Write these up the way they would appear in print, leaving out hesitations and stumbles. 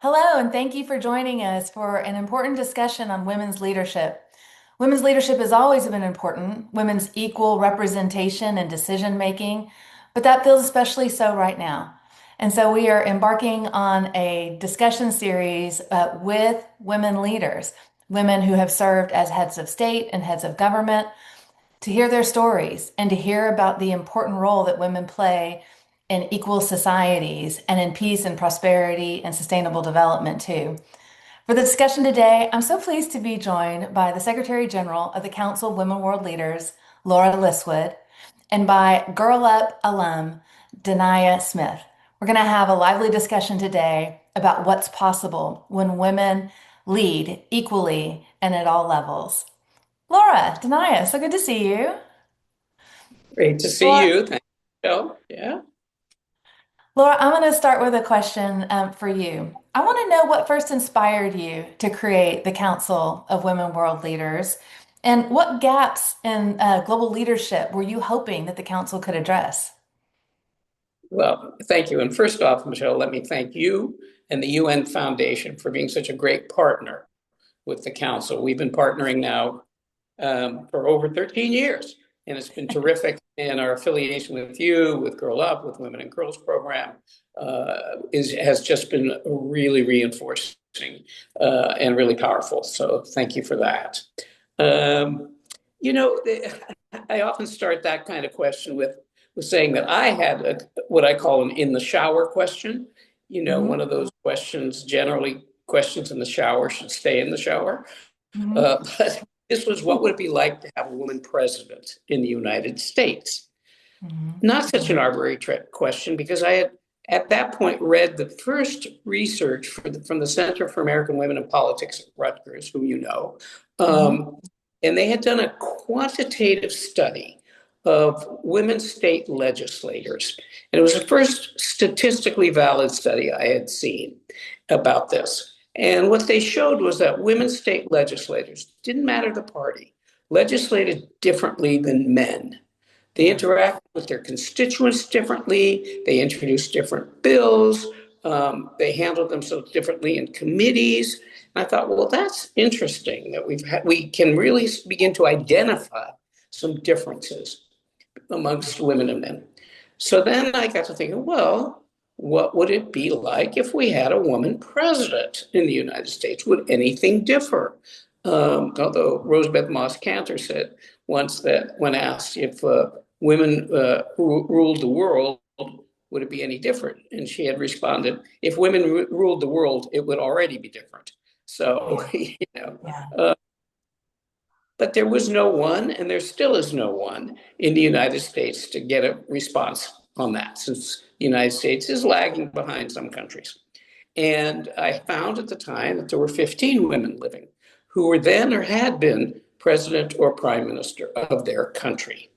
Hello, and thank you for joining us for an important discussion on women's leadership. Women's leadership has always been important, women's equal representation and decision making, but that feels especially so right now. And so we are embarking on a discussion series with women leaders, women who have served as heads of state and heads of government, to hear their stories and to hear about the important role that women play in equal societies and in peace and prosperity and sustainable development too. For the discussion today, I'm so pleased to be joined by the Secretary General of the Council of Women World Leaders, Laura Liswood, and by Girl Up alum, Denia Smith. We're going to have a lively discussion today about what's possible when women lead equally and at all levels. Laura, Denia, so good to see you. Great to see Laura, you. Thank you, Michelle. Yeah. Laura, I'm going to start with a question for you. I want to know what first inspired you to create the Council of Women World Leaders, and what gaps in global leadership were you hoping that the council could address? Well, thank you. And first off, Michelle, let me thank you and the UN Foundation for being such a great partner with the council. We've been partnering now for over 13 years, and it's been terrific. And our affiliation with you, with Girl Up, with Women and Girls Program, has just been really reinforcing and really powerful. So thank you for that. Um, you know, I often start that kind of question with saying that I had what I call an in the shower question. One Hmm. of those questions, generally questions in the shower should stay in the shower. Hmm. But this was, what would it be like to have a woman president in the United States? Hmm. Not such an arbitrary question, because I had at that point read the first research from the Center for American Women in Politics at Rutgers, whom you know. Hmm. Um, and they had done a quantitative study of women state legislators. And it was the first statistically valid study I had seen about this. And what they showed was that women state legislators, didn't matter the party, legislated differently than men. They Yeah. interact with their constituents differently. They introduce different bills. They handle themselves differently in committees. And I thought, well, that's interesting that we can really begin to identify some differences amongst women and men. So then I got to thinking, well, what would it be like if we had a woman president in the United States? Would anything differ? Although Rosebeth Moss Kanter said once that when asked if women who ruled the world, would it be any different? And she had responded, if women ruled the world, it would already be different. So, Yeah. Yeah. uh, but there was no one, and there still is no one in the United States to get a response on that, since the United States is lagging behind some countries. And I found at the time that there were 15 women living who were then or had been president or prime minister of their country.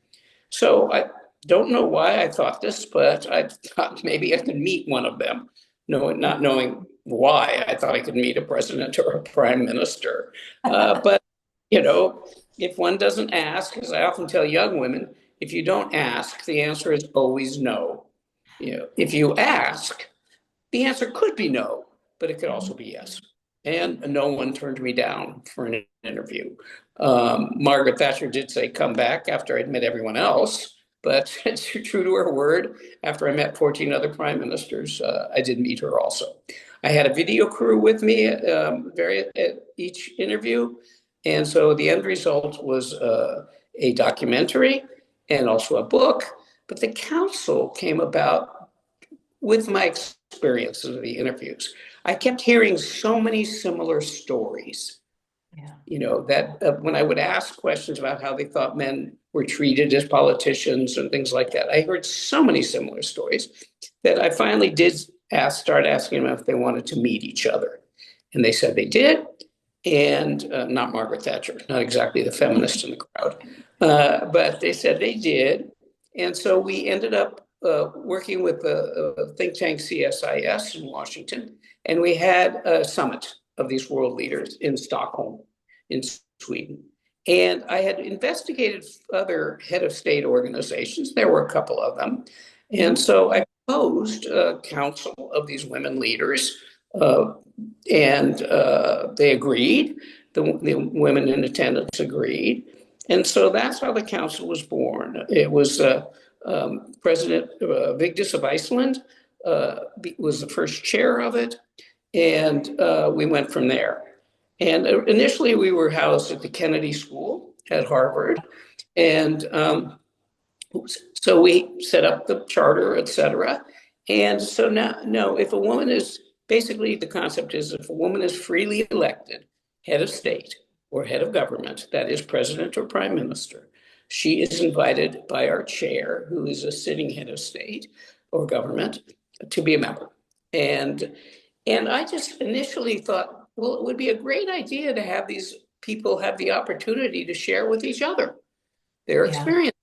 So I don't know why I thought this, but I thought maybe I could meet one of them. No, not knowing why I thought I could meet a president or a prime minister. But, you know, if one doesn't ask, as I often tell young women, if you don't ask, the answer is always no. If you ask, the answer could be no, but it could also be yes. And no one turned me down for an interview. Margaret Thatcher did say, come back, after I'd met everyone else. But true to her word, after I met 14 other prime ministers, I did meet her also. I had a video crew with me at each interview. And so the end result was a documentary and also a book. But the council came about with my experiences of the interviews. I kept hearing so many similar stories, Yeah. that when I would ask questions about how they thought men were treated as politicians and things like that, I heard so many similar stories that I finally did start asking them if they wanted to meet each other. And they said they did. And not Margaret Thatcher, not exactly the feminist in the crowd, but they said they did. And so we ended up working with the think tank CSIS in Washington, and we had a summit of these world leaders in Stockholm, in Sweden. And I had investigated other head of state organizations. There were a couple of them. And Mhm. so I proposed a council of these women leaders, uh, they agreed. The women in attendance agreed. And so that's how the council was born. It was President Vigdis of Iceland was the first chair of it, and we went from there. And initially, we were housed at the Kennedy School at Harvard, and so we set up the charter, et cetera. And so now, no, if a woman is basically the concept is if a woman is freely elected head of state or head of government, that is president or prime minister, she is invited by our chair, who is a sitting head of state or government, to be a member. And and I just initially thought, well, it would be a great idea to have these people have the opportunity to share with each other their Yeah. experience.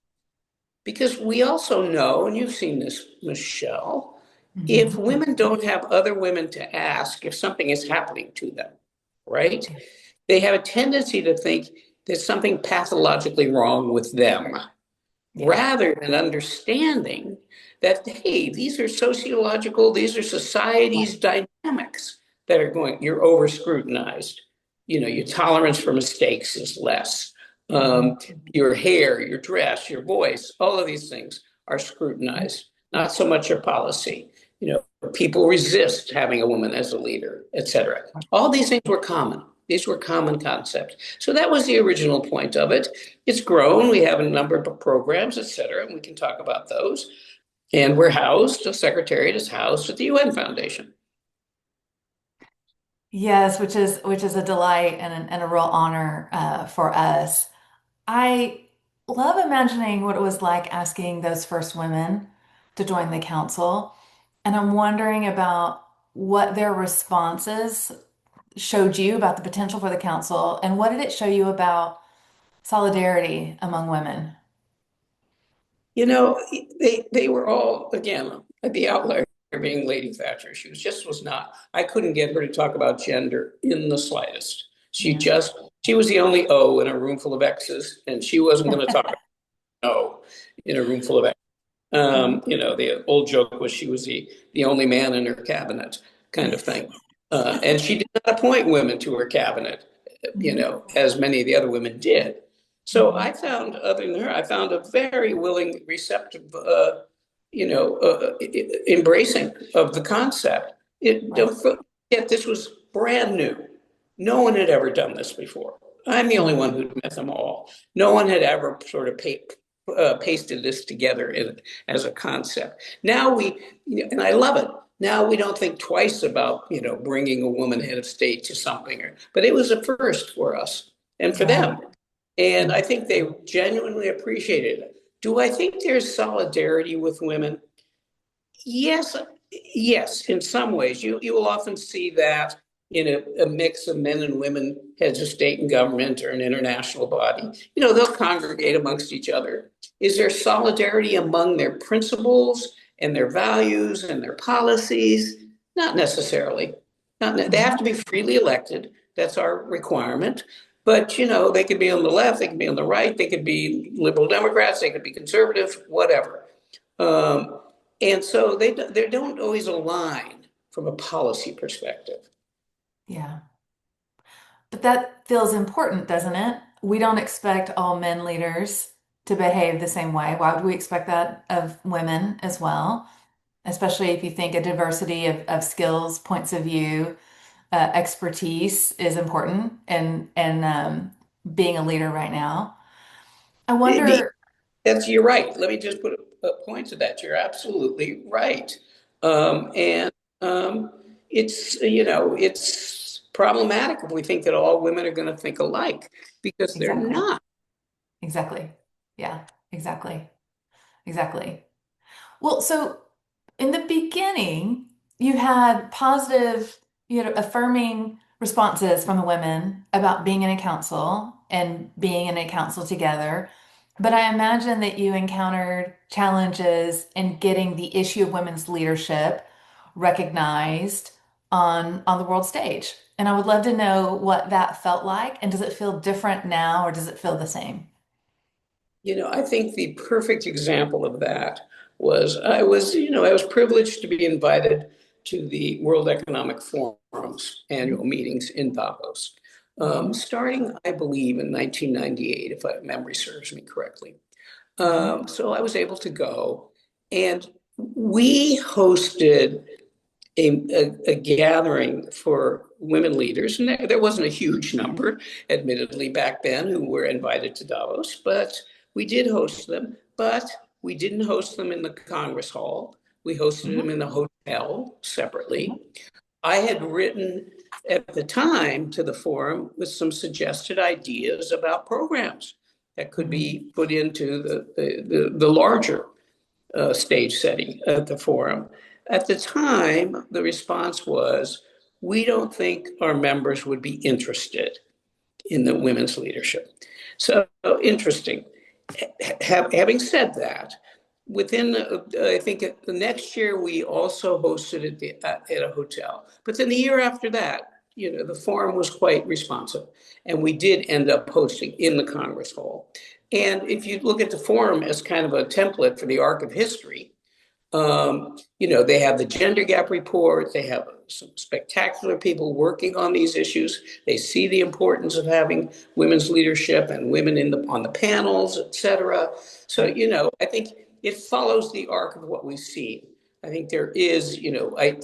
Because we also know, and you've seen this, Michelle, if Hmm. women don't have other women to ask if something is happening to them, right? Yeah. They have a tendency to think there's something pathologically wrong with them Yeah. rather than understanding that, hey, these are sociological, these are society's dynamics that are going, you're over scrutinized. You know, your tolerance for mistakes is less. Hmm. Um, your hair, your dress, your voice, all of these things are scrutinized, not so much your policy. You know, people resist having a woman as a leader, et cetera. All these things were common. These were common concepts. So that was the original point of it. It's grown. We have a number of programs, et cetera, and we can talk about those. And we're housed, the Secretariat is housed at the UN Foundation. Yes, which is a delight and a real honor for us. I love imagining what it was like asking those first women to join the council, and I'm wondering about what their responses showed you about the potential for the council, and what did it show you about solidarity among women? You know, they were all, again, the outlier being Lady Thatcher. She was not, I couldn't get her to talk about gender in the slightest. Yeah. She was the only O in a room full of X's, and she wasn't going to talk about no in a room full of X's. You know, the old joke was she was the only man in her cabinet kind of thing. And she did not appoint women to her cabinet, you Mhm. know, as many of the other women did. So Mhm. I found, other than her, I found a very willing, receptive, you know, embracing of the concept. Right. Don't forget, this was brand new. No one had ever done this before. I'm the only Mhm. one who'd met them all. No one had ever sort of pasted this together as a concept. Now you know, and I love it. Now we don't think twice about, you know, bringing a woman head of state to something, but it was a first for us and for Yeah. them. And I Yeah. think they genuinely appreciated it. Do I think there's solidarity with women? Yes, yes, in some ways. You will often see that in a mix of men and women, heads of state and government or an international body. You know, they'll congregate amongst each other. Is there solidarity among their principles and their values and their policies? Not necessarily. They have Mhm. to be freely elected. That's our requirement. But, you know, they could be on the left, they could be on the right, they could be liberal Democrats, they could be conservative, whatever. Um, and so they don't always align from a policy perspective. Yeah. But that feels important, doesn't it? We don't expect all men leaders to behave the same way. Why would we expect that of women as well? Especially if you think a diversity of skills, points of view, expertise is important and being a leader right now. I wonder, You're right. Let me just put a point to that. You're absolutely right. And it's, you know, it's problematic if we think that all women are going to think alike because they're exactly, not. exactly. Yeah, exactly, exactly. Well, so in the beginning, you had positive, affirming responses from the women about being in a council and being in a council together. But I imagine that you encountered challenges in getting the issue of women's leadership recognized on the world stage. And I would love to know what that felt like. And does it feel different now or does it feel the same? You know, I think the perfect example of that was I was, you know, I was privileged to be invited to the World Economic Forum's annual meetings in Davos, Mm-hmm. starting, I believe, in 1998, if memory serves me correctly. Mm-hmm. So I was able to go, and we hosted a gathering for women leaders. And there wasn't a huge number, admittedly, back then who were invited to Davos, but we did host them. But we didn't host them in the Congress Hall. We hosted them in the hotel Mm-hmm. separately. I had written at the time to the forum with some suggested ideas about programs that could Mm-hmm. be put into the larger stage setting at the forum. At the time, the response was, we don't think our members would be interested in the women's leadership. So interesting. Having said that, within, I think the next year we also hosted it at a hotel. But then the year after that, the forum was quite responsive, and we did end up hosting in the Congress Hall. And if you look at the forum as kind of a template for the arc of history, they have the gender gap report. They have some spectacular people working on these issues. They see the importance of having women's leadership and women on the panels, et cetera. So, Right. I think it follows the arc of what we've seen. I think there is, there's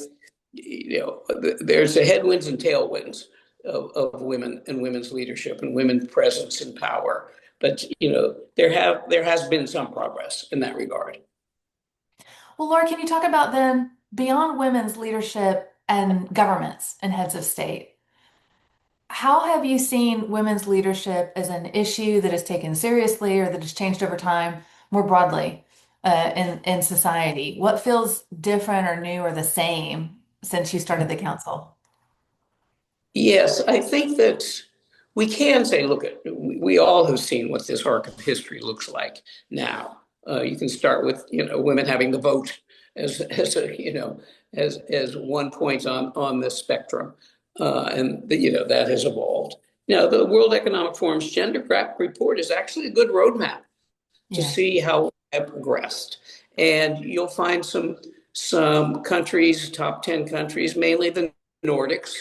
the headwinds and tailwinds of women and women's leadership and women's presence in power. But, there has been some progress in that regard. Well, Laura, can you talk about then beyond women's leadership and governments and heads of state? How have you seen women's leadership as an issue that is taken seriously or that has changed over time more broadly in society? What feels different or new or the same since you started the council? Yes, I think that we can say, look, we all have seen what this arc of history looks like now. You can start with, women having the vote as a, as one point on the spectrum, and that has evolved. Now, the World Economic Forum's gender gap report is actually a good roadmap to Yeah. see how it progressed, and you'll find some countries, top 10 countries, mainly the Nordics,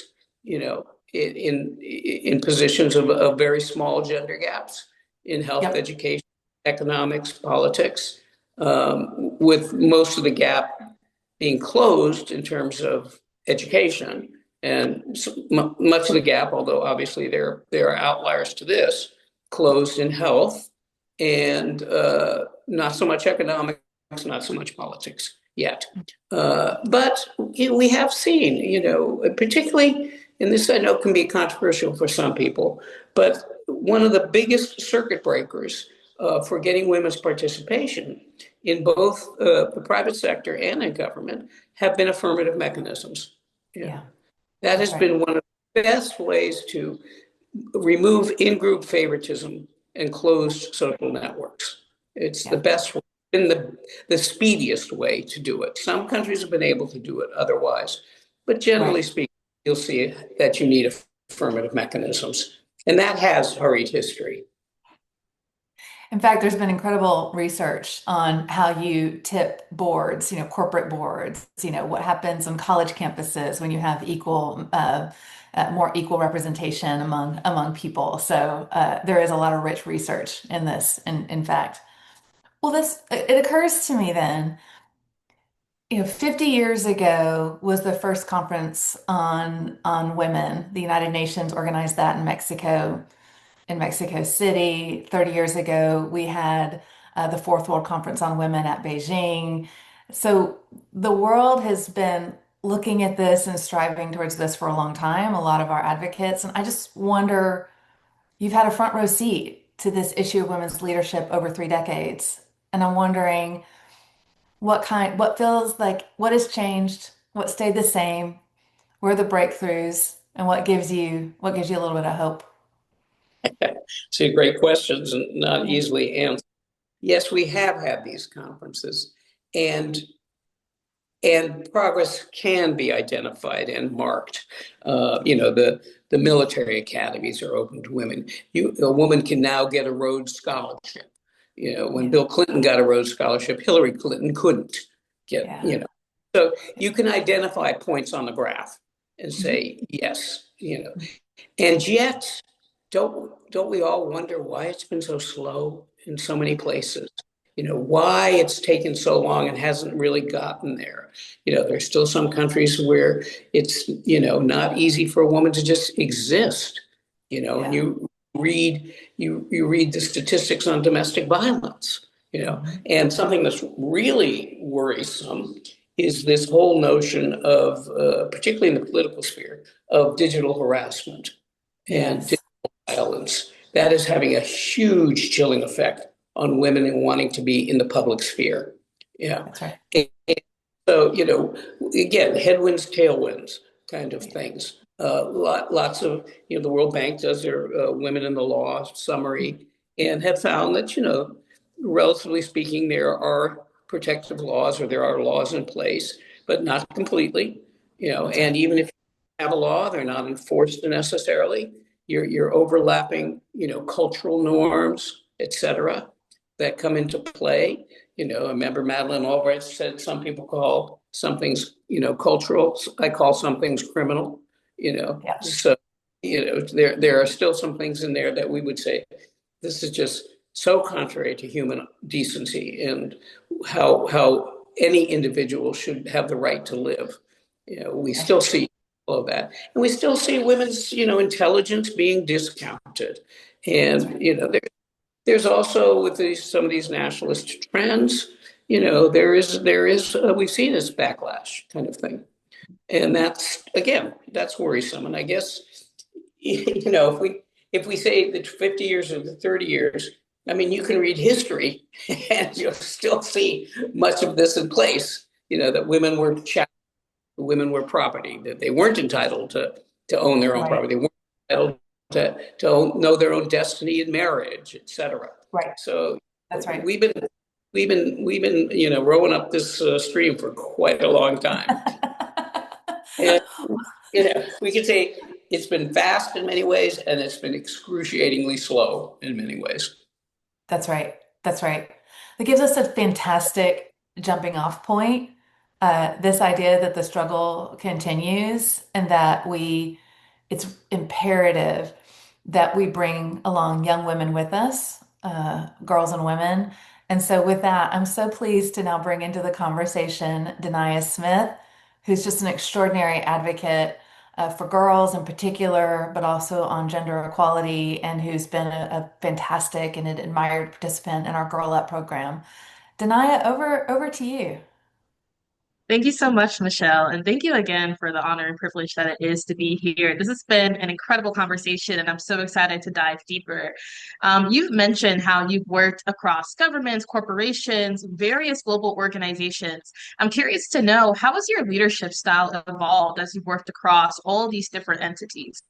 you know, in positions of very small gender gaps in health, Yep. education, economics, politics, with most of the gap being closed in terms of education. And much of the gap, although obviously there are outliers to this, closed in health and not so much economics, not so much politics yet. But we have seen, particularly, and this I know can be controversial for some people, but one of the biggest circuit breakers for getting women's participation in both the private sector and in government have been affirmative mechanisms. Yeah. Yeah, That that's has right. been one of the best ways to remove in-group favoritism and closed social networks. It's the Yeah, best way, and the speediest way to do it. Some countries have been able to do it otherwise, but generally right. speaking, you'll see that you need affirmative mechanisms. And that has hurried history. In fact, there's been incredible research on how you tip boards, corporate boards, what happens on college campuses when you have more equal representation among people. So there is a lot of rich research in this, in fact. Well, it occurs to me then, 50 years ago was the first conference on women. The United Nations organized that in Mexico City. 30 years ago, we had the Fourth World Conference on Women at Beijing. So the world has been looking at this and striving towards this for a long time, a lot of our advocates. And I just wonder, you've had a front row seat to this issue of women's leadership over 3 decades. And I'm wondering what feels like, what has changed, what stayed the same, where are the breakthroughs, and what gives you a little bit of hope? So great questions and not Yeah. easily answered. Yes, we have had these conferences, and progress can be identified and marked. The military academies are open to women. A woman can now get a Rhodes Scholarship. When Yeah. Bill Clinton got a Rhodes Scholarship, Hillary Clinton couldn't get. Yeah. So you can identify points on the graph and Mhm. say, yes, and yet, don't we all wonder why it's been so slow in so many places? Why it's taken so long and hasn't really gotten there. There's still some countries where it's, not easy for a woman to just exist, and Yeah. you read the statistics on domestic violence, Mhm. and something that's really worrisome is this whole notion of, particularly in the political sphere, of digital harassment and digital Yes, violence. That is having a huge chilling effect on women and wanting to be in the public sphere. Yeah. that's right. And so, again, headwinds, tailwinds kind of things. Lots of, the World Bank does their Women in the Law summary and have found that, relatively speaking, there are protective laws or there are laws in place, but not completely, That's and right. even if you have a law, they're not enforced necessarily. You're overlapping, cultural norms, et cetera, that come into play. I remember Madeleine Albright said some people call some things, cultural. I call some things criminal. Yeah, So there are still some things in there that we would say this is just so contrary to human decency and how any individual should have the right to live. We that's still right. see all of that, and we still see women's intelligence being discounted. That's And right. there's also with some of these nationalist trends, there is we see this backlash kind of thing, and that's worrisome. And I guess if we say the 50 years or the 30 years, I mean, you can read history and you'll still see much of this in place. That women were property, that they weren't entitled to own their own Right. property, they weren't entitled to know their own destiny in marriage, etc. Right. So That's right. we've been rowing up this stream for quite a long time, and we could say it's been fast in many ways, and it's been excruciatingly slow in many ways. That's right. That's right. That gives us a fantastic jumping off point. This idea that the struggle continues and that it's imperative that we bring along young women with us, girls and women. And so, with that, I'm so pleased to now bring into the conversation Denia Smith, who's just an extraordinary advocate for girls in particular, but also on gender equality, and who's been a fantastic and an admired participant in our Girl Up program. Denia, over to you. Thank you so much, Michelle. And thank you again for the honor and privilege that it is to be here. This has been an incredible conversation, and I'm so excited to dive deeper. You've mentioned how you've worked across governments, corporations, various global organizations. I'm curious to know, how has your leadership style evolved as you've worked across all these different entities?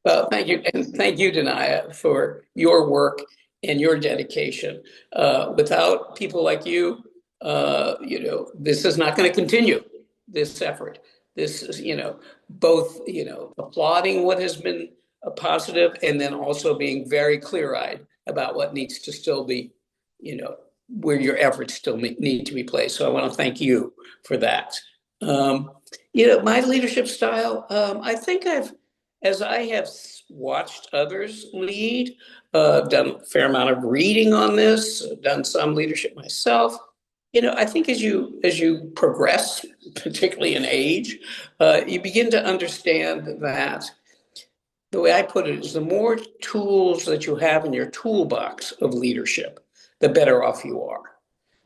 Well, thank you, and thank you, Denia, for your work and your dedication. Without people like you, this is not going to continue. This effort, this is, both, applauding what has been a positive, and then also being very clear-eyed about what needs to still be, where your efforts still need to be placed. So I want to thank you for that. Um, my leadership style, I think as I have watched others lead, I've done a fair amount of reading on this, done some leadership myself. I think as you progress, particularly in age, you begin to understand that the way I put it is the more tools that you have in your toolbox of leadership, the better off you are.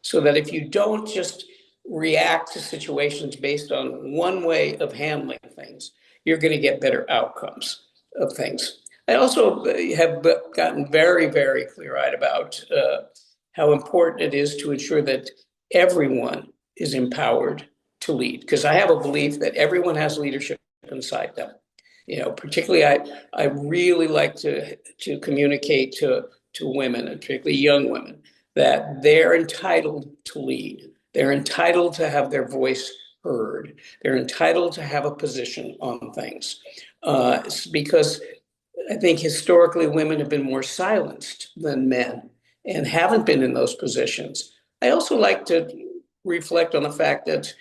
So that if you don't just react to situations based on one way of handling things, you're going to get better outcomes of things. I also have gotten very, very clear-eyed about how important it is to ensure that everyone is empowered to lead. Because I have a belief that everyone has leadership inside them. Particularly I really like to communicate to women, and particularly young women, that they're entitled to lead. They're entitled to have their voice heard. They're entitled to have a position on things. Because I think historically women have been more silenced than men and haven't been in those positions. I also like to reflect on the fact that,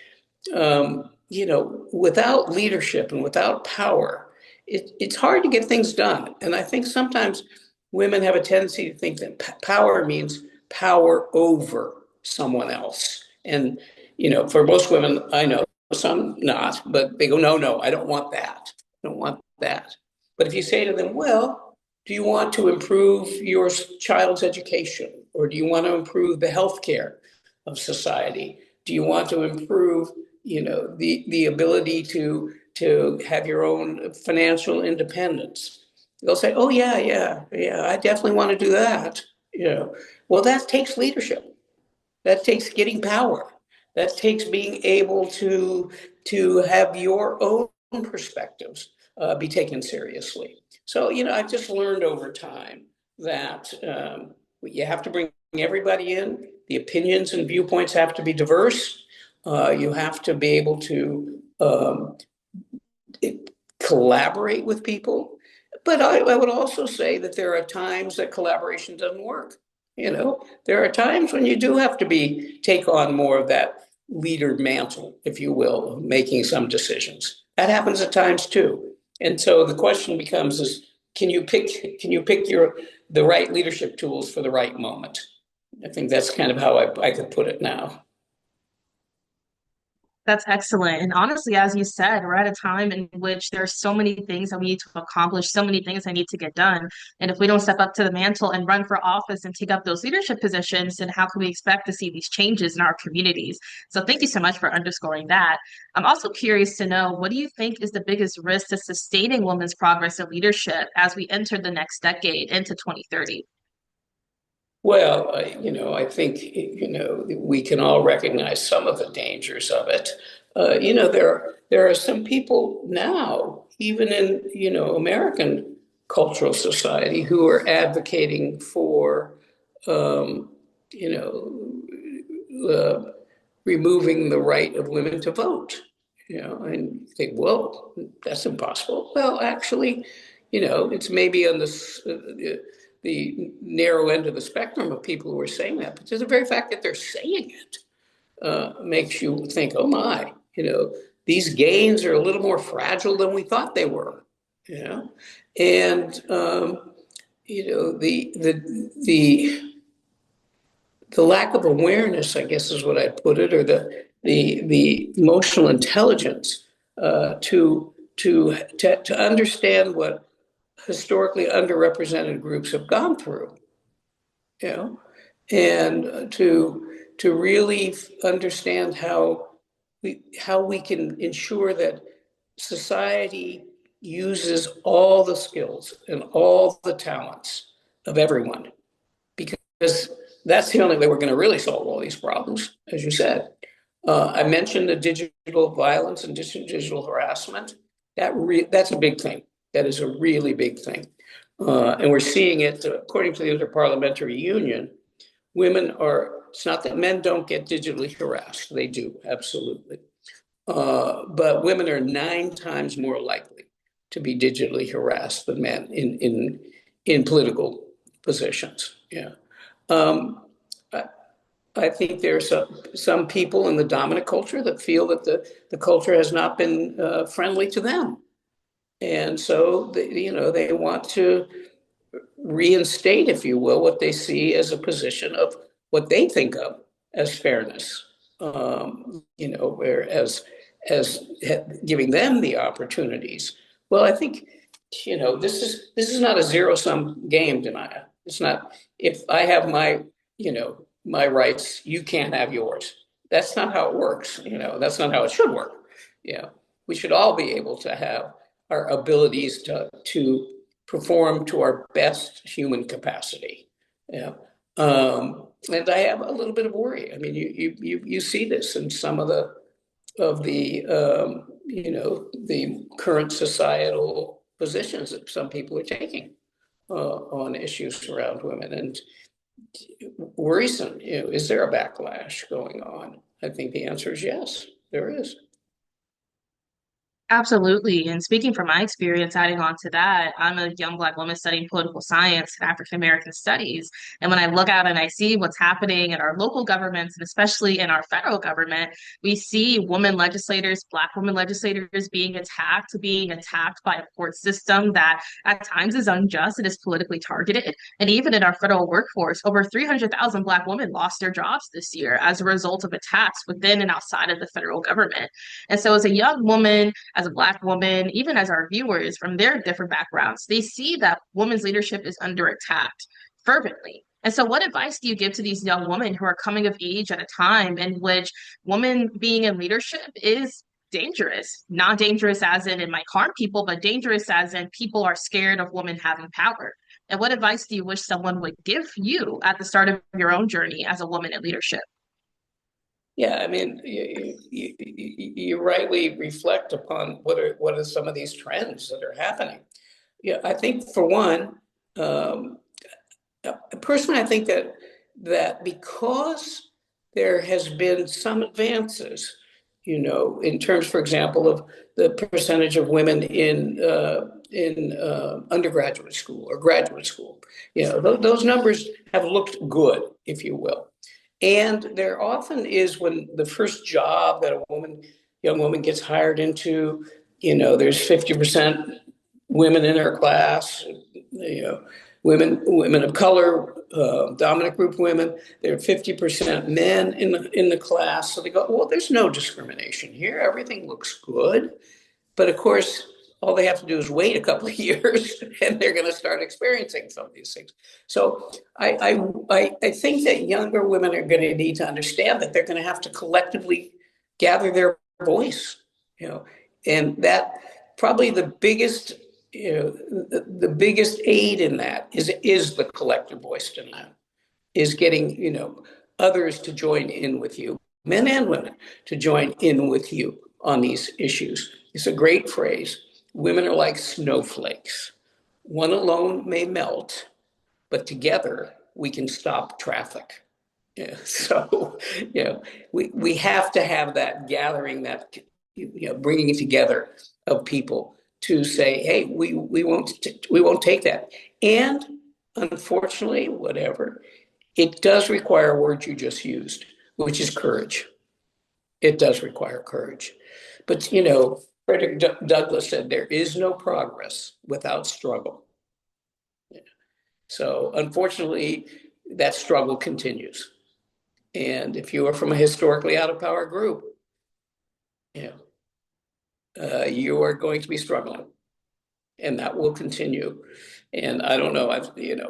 without leadership and without power, it's hard to get things done. And I think sometimes women have a tendency to think that power means power over someone else. And, for most women, I know, some not, but they go, no, no, I don't want that. I don't want that. But if you say to them, well, do you want to improve your child's education? Or do you want to improve the healthcare of society? Do you want to improve, the ability to have your own financial independence? They'll say, oh, yeah, yeah, yeah, I definitely want to do that. Well, that takes leadership. That takes getting power. That takes being able to have your own perspectives be taken seriously. So, I've just learned over time that you have to bring everybody in. The opinions and viewpoints have to be diverse. You have to be able to collaborate with people. But I would also say that there are times that collaboration doesn't work. There are times when you do have to take on more of that leader mantle, if you will, of making some decisions. That happens at times too. And so the question becomes is, can you pick the right leadership tools for the right moment? I think that's kind of how I could put it now. That's excellent. And honestly, as you said, we're at a time in which there's so many things that we need to accomplish, so many things that need to get done. And if we don't step up to the mantle and run for office and take up those leadership positions, then how can we expect to see these changes in our communities? So thank you so much for underscoring that. I'm also curious to know, what do you think is the biggest risk to sustaining women's progress and leadership as we enter the next decade into 2030? Well, I think, we can all recognize some of the dangers of it. There are some people now, even in, American cultural society, who are advocating for, you know, removing the right of women to vote. And you think, whoa, that's impossible. Well, actually, it's maybe on the narrow end of the spectrum of people who are saying that, but just the very fact that they're saying it makes you think, oh my, these gains are a little more fragile than we thought they were, and the lack of awareness, I guess, is what I'd put it, or the emotional intelligence to understand what historically underrepresented groups have gone through, and to really understand how we can ensure that society uses all the skills and all the talents of everyone, because that's the only way we're going to really solve all these problems, as you said. I mentioned the digital violence and digital harassment. That's a big thing. That is a really big thing. And we're seeing it, according to the Interparliamentary Union, it's not that men don't get digitally harassed. They do, absolutely. But women are 9 times more likely to be digitally harassed than men in political positions. Yeah. I think there's some people in the dominant culture that feel that the culture has not been friendly to them. And so, they want to reinstate, if you will, what they see as a position of what they think of as fairness, whereas as giving them the opportunities. Well, I think, this is not a zero-sum game, Denia. It's not, if I have my rights, you can't have yours. That's not how it works. That's not how it should work. We should all be able to have our abilities to perform to our best human capacity. Yeah. And I have a little bit of worry. I mean, you see this in some of the the current societal positions that some people are taking on issues around women, and worrisome. Is there a backlash going on? I think the answer is yes, there is. Absolutely. And speaking from my experience, adding on to that, I'm a young Black woman studying political science and African American studies. And when I look out and I see what's happening in our local governments and especially in our federal government, we see women legislators, Black women legislators being attacked by a court system that at times is unjust and is politically targeted. And even in our federal workforce, over 300,000 Black women lost their jobs this year as a result of attacks within and outside of the federal government. And so, as a young woman, as a Black woman, even as our viewers from their different backgrounds, they see that women's leadership is under attack fervently. And so, what advice do you give to these young women who are coming of age at a time in which women being in leadership is dangerous? Not dangerous as in it might harm people, but dangerous as in people are scared of women having power. And what advice do you wish someone would give you at the start of your own journey as a woman in leadership? Yeah, I mean, you rightly reflect upon what are some of these trends that are happening. Yeah, I think for one, um, personally, I think that because there has been some advances, in terms, for example, of the percentage of women in undergraduate school or graduate school, those numbers have looked good, if you will. And there often is, when the first job that young woman gets hired into, there's 50% women in her class, women of color, dominant group women. There are 50% men in the class. So they go, well, there's no discrimination here. Everything looks good. But of course, all they have to do is wait a couple of years, and they're going to start experiencing some of these things. So I think that younger women are going to need to understand that they're going to have to collectively gather their voice, and that probably the biggest, the biggest aid in that is the collective voice tonight, is getting, others to join in with you, men and women, to join in with you on these issues. It's a great phrase. Women are like snowflakes. One alone may melt, but together we can stop traffic. Yeah. So, we have to have that gathering, that, bringing it together of people to say, hey, we won't take that. And unfortunately, whatever, it does require a word you just used, which is courage. It does require courage. But, Frederick Douglass said, there is no progress without struggle. So unfortunately, that struggle continues. And if you are from a historically out of power group, you are going to be struggling, and that will continue. And I don't know,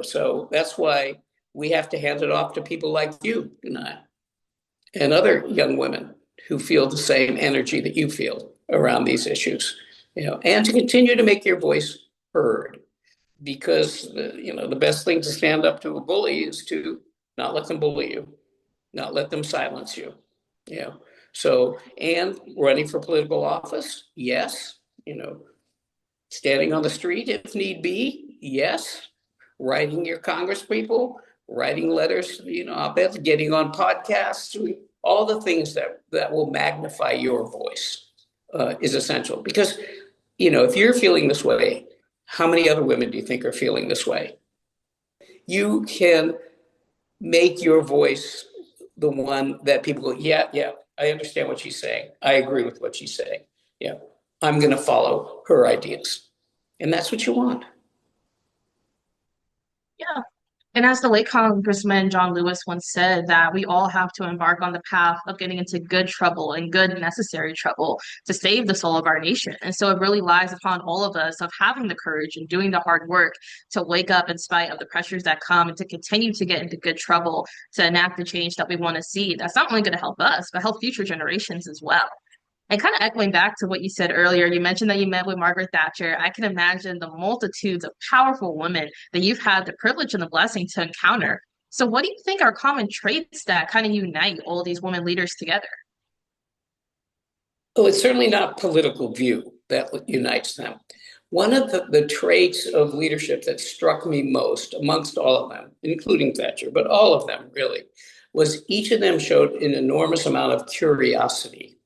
so that's why we have to hand it off to people like you and I, and other young women who feel the same energy that you feel around these issues, and to continue to make your voice heard. Because the best thing to stand up to a bully is to not let them bully you, not let them silence you. So, and running for political office, yes. Standing on the street if need be, yes. Writing your Congress people, writing letters, op-eds, getting on podcasts, all the things that will magnify your voice is essential. Because, if you're feeling this way, how many other women do you think are feeling this way? You can make your voice the one that people go, yeah, I understand what she's saying. I agree with what she's saying. Yeah, I'm going to follow her ideas. And that's what you want. Yeah. And as the late Congressman John Lewis once said, that we all have to embark on the path of getting into good trouble and good necessary trouble to save the soul of our nation. And so it really lies upon all of us of having the courage and doing the hard work to wake up in spite of the pressures that come and to continue to get into good trouble to enact the change that we want to see. That's not only going to help us, but help future generations as well. And kind of echoing back to what you said earlier, you mentioned that you met with Margaret Thatcher. I can imagine the multitudes of powerful women that you've had the privilege and the blessing to encounter. So, what do you think are common traits that kind of unite all these women leaders together? Well, it's certainly not political view that unites them. One of the traits of leadership that struck me most amongst all of them, including Thatcher, but all of them really, was each of them showed an enormous amount of curiosity.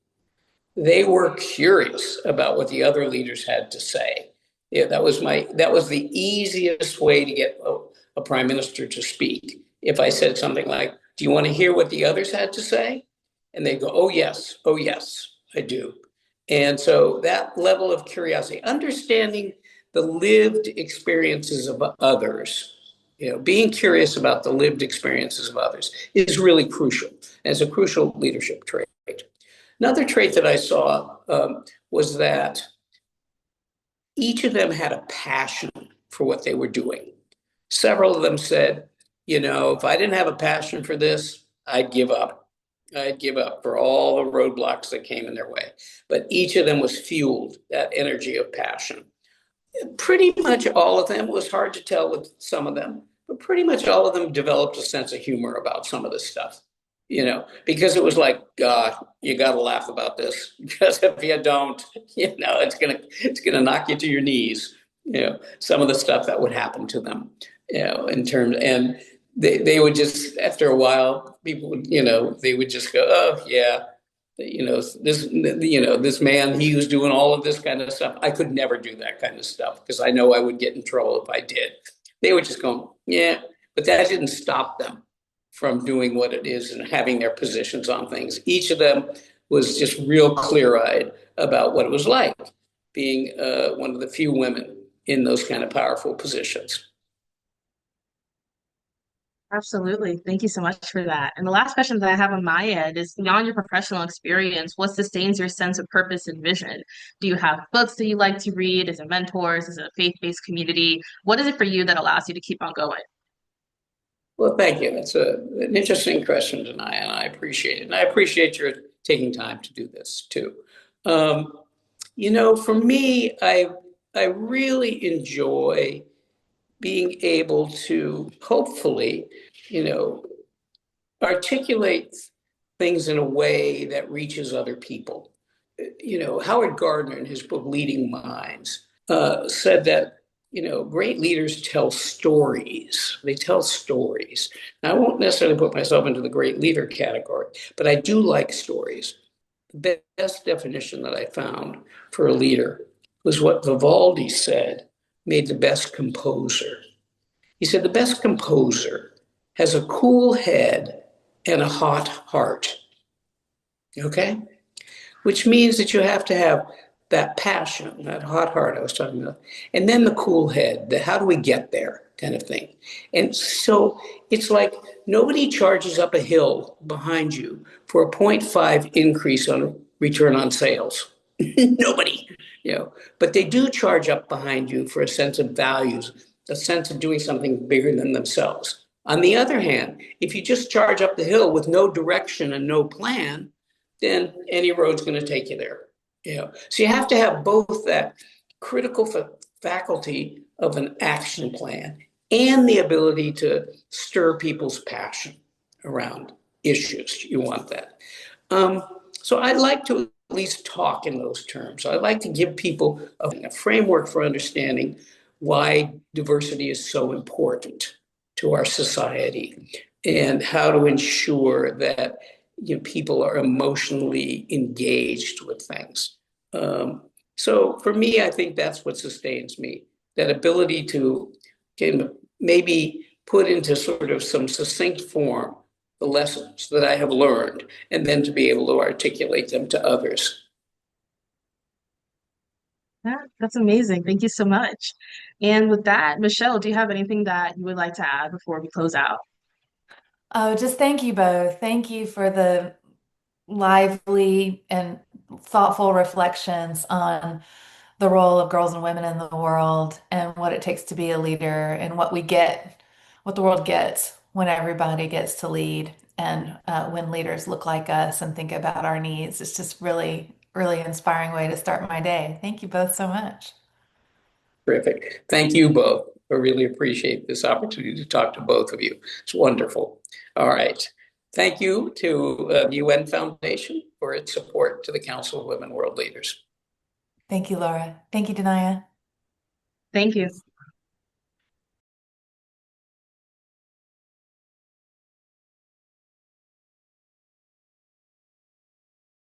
They were curious about what the other leaders had to say. Yeah, that was the easiest way to get a prime minister to speak. If I said something like, "Do you want to hear what the others had to say?" And they go, oh yes, I do." And so that level of curiosity, understanding the lived experiences of others, being curious about the lived experiences of others is really crucial. As a crucial leadership trait. Another trait that I saw was that each of them had a passion for what they were doing. Several of them said, if I didn't have a passion for this, I'd give up. I'd give up for all the roadblocks that came in their way. But each of them was fueled, that energy of passion. Pretty much all of them, it was hard to tell with some of them, but pretty much all of them developed a sense of humor about some of this stuff, because it was like, God, you got to laugh about this, because if you don't, it's gonna knock you to your knees. Some of the stuff that would happen to them, in terms, and they would just, after a while, people would, they would just go, oh yeah, this man, he was doing all of this kind of stuff. I could never do that kind of stuff because I know I would get in trouble if I did. They would just go, yeah, but that didn't stop them from doing what it is and having their positions on things. Each of them was just real clear-eyed about what it was like being one of the few women in those kind of powerful positions. Absolutely. Thank you so much for that. And the last question that I have on my end is beyond your professional experience, what sustains your sense of purpose and vision? Do you have books that you like to read? Is it mentors? Is it a faith-based community? What is it for you that allows you to keep on going? Well, thank you. That's an interesting question, Denia, and I appreciate it. And I appreciate your taking time to do this too. Um, for me, I really enjoy being able to hopefully, you know, articulate things in a way that reaches other people. Howard Gardner in his book Leading Minds said that, great leaders tell stories. They tell stories. Now, I won't necessarily put myself into the great leader category, but I do like stories. The best definition that I found for a leader was what Vivaldi said made the best composer. He said the best composer has a cool head and a hot heart. Okay? Which means that you have to have that passion, that hot heart I was talking about, and then the cool head, the how do we get there kind of thing. And so it's like nobody charges up a hill behind you for a 0.5 increase on return on sales. Nobody, but they do charge up behind you for a sense of values, a sense of doing something bigger than themselves. On the other hand, if you just charge up the hill with no direction and no plan, then any road's going to take you there. So you have to have both that critical faculty of an action plan and the ability to stir people's passion around issues. You want that. So I like to at least talk in those terms. So I like to give people a framework for understanding why diversity is so important to our society and how to ensure that people are emotionally engaged with things. So for me, I think that's what sustains me, that ability to maybe put into sort of some succinct form the lessons that I have learned, and then to be able to articulate them to others. Yeah, that's amazing. Thank you so much. And with that, Michelle, do you have anything that you would like to add before we close out? Oh, just thank you both. Thank you for the lively and thoughtful reflections on the role of girls and women in the world and what it takes to be a leader and what we get, what the world gets when everybody gets to lead and when leaders look like us and think about our needs. It's just really, really inspiring way to start my day. Thank you both so much. Terrific. Thank you both. I really appreciate this opportunity to talk to both of you. It's wonderful. All right. Thank you to the UN Foundation for its support to the Council of Women World Leaders. Thank you, Laura. Thank you, Denia. Thank you.